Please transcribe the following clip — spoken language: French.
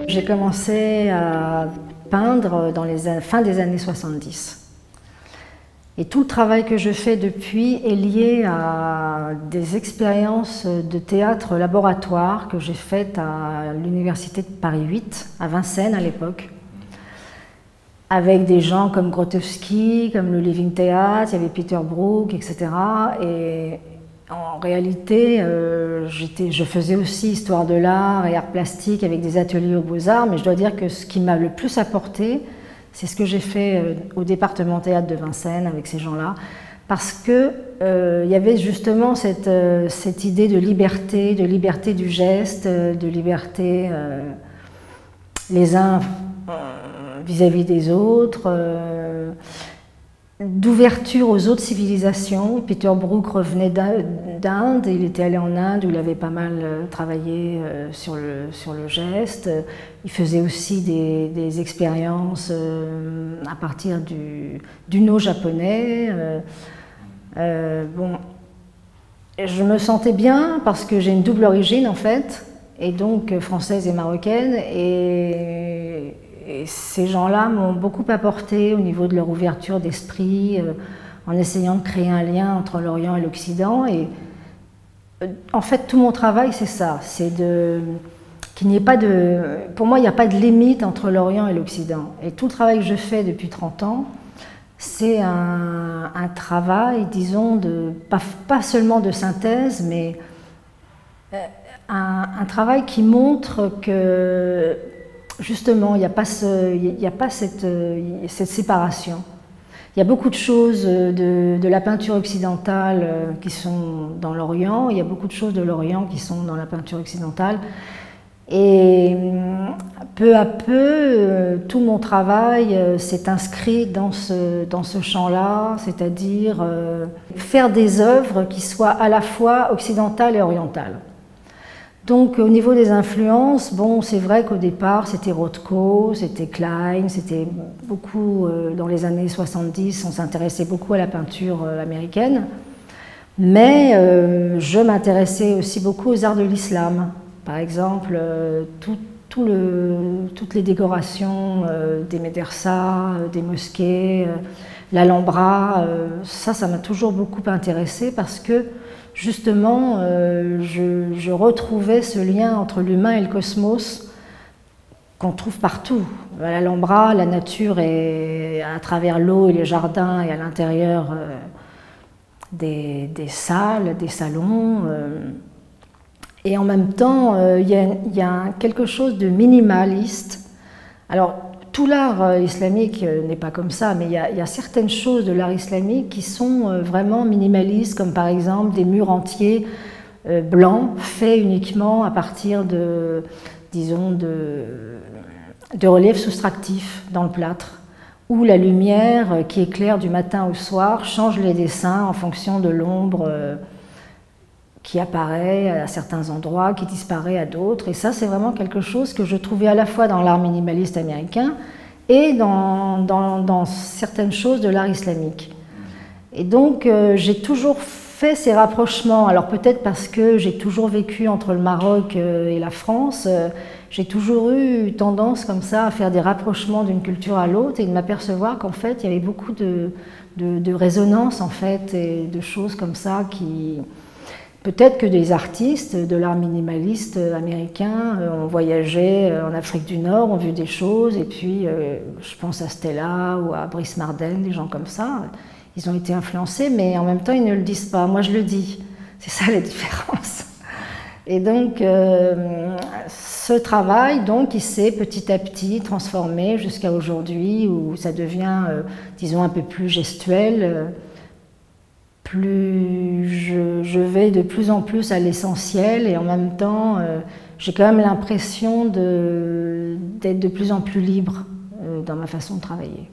J'ai commencé à peindre dans les fin des années 70. Et tout le travail que je fais depuis est lié à des expériences de théâtre laboratoire que j'ai faites à l'université de Paris 8, à Vincennes à l'époque, avec des gens comme Grotowski, comme le Living Theatre, il y avait Peter Brook, etc. Et en réalité, je faisais aussi histoire de l'art et art plastique avec des ateliers aux Beaux-Arts, mais je dois dire que ce qui m'a le plus apporté, c'est ce que j'ai fait au département théâtre de Vincennes avec ces gens-là, parce que y avait justement cette idée de liberté du geste, de liberté les uns vis-à-vis des autres, d'ouverture aux autres civilisations. Peter Brook revenait d'Inde, il était allé en Inde où il avait pas mal travaillé sur le geste. Il faisait aussi des expériences à partir du no japonais. Bon, je me sentais bien parce que j'ai une double origine en fait, et donc française et marocaine, et ces gens-là m'ont beaucoup apporté au niveau de leur ouverture d'esprit, en essayant de créer un lien entre l'Orient et l'Occident. Et en fait, tout mon travail, c'est ça, c'est qu'il n'y ait pas de... Pour moi, il n'y a pas de limite entre l'Orient et l'Occident. Et tout le travail que je fais depuis 30 ans, c'est un travail, disons, pas seulement de synthèse, mais un travail qui montre que justement, il n'y a pas cette séparation. Il y a beaucoup de choses de la peinture occidentale qui sont dans l'Orient, il y a beaucoup de choses de l'Orient qui sont dans la peinture occidentale. Et peu à peu, tout mon travail s'est inscrit dans ce champ-là, c'est-à-dire faire des œuvres qui soient à la fois occidentales et orientales. Donc au niveau des influences, bon, c'est vrai qu'au départ c'était Rothko, c'était Klein, c'était beaucoup, dans les années 70, on s'intéressait beaucoup à la peinture américaine, mais je m'intéressais aussi beaucoup aux arts de l'islam. Par exemple, toutes les décorations des médersas, des mosquées, l'Alhambra, ça m'a toujours beaucoup intéressée parce que justement, je retrouvais ce lien entre l'humain et le cosmos qu'on trouve partout. À l'Alhambra, la nature est à travers l'eau et les jardins et à l'intérieur des salles, des salons. Et en même temps, il y a quelque chose de minimaliste. Alors, tout l'art islamique n'est pas comme ça, mais il y a certaines choses de l'art islamique qui sont vraiment minimalistes, comme par exemple des murs entiers blancs, faits uniquement à partir disons, de reliefs soustractifs dans le plâtre, où la lumière qui éclaire du matin au soir change les dessins en fonction de l'ombre qui apparaît à certains endroits, qui disparaît à d'autres. Et ça, c'est vraiment quelque chose que je trouvais à la fois dans l'art minimaliste américain et dans certaines choses de l'art islamique. Et donc, j'ai toujours fait ces rapprochements. Alors peut-être parce que j'ai toujours vécu entre le Maroc et la France, j'ai toujours eu tendance comme ça à faire des rapprochements d'une culture à l'autre et de m'apercevoir qu'en fait, il y avait beaucoup de résonances en fait, et de choses comme ça qui... Peut-être que des artistes de l'art minimaliste américain ont voyagé en Afrique du Nord, ont vu des choses, et puis je pense à Stella ou à Brice Marden, des gens comme ça, ils ont été influencés, mais en même temps ils ne le disent pas. Moi je le dis, c'est ça la différence. Et donc ce travail, donc, il s'est petit à petit transformé jusqu'à aujourd'hui, où ça devient, disons, un peu plus gestuel. Je vais de plus en plus à l'essentiel et en même temps, j'ai quand même l'impression d'être de plus en plus libre dans ma façon de travailler.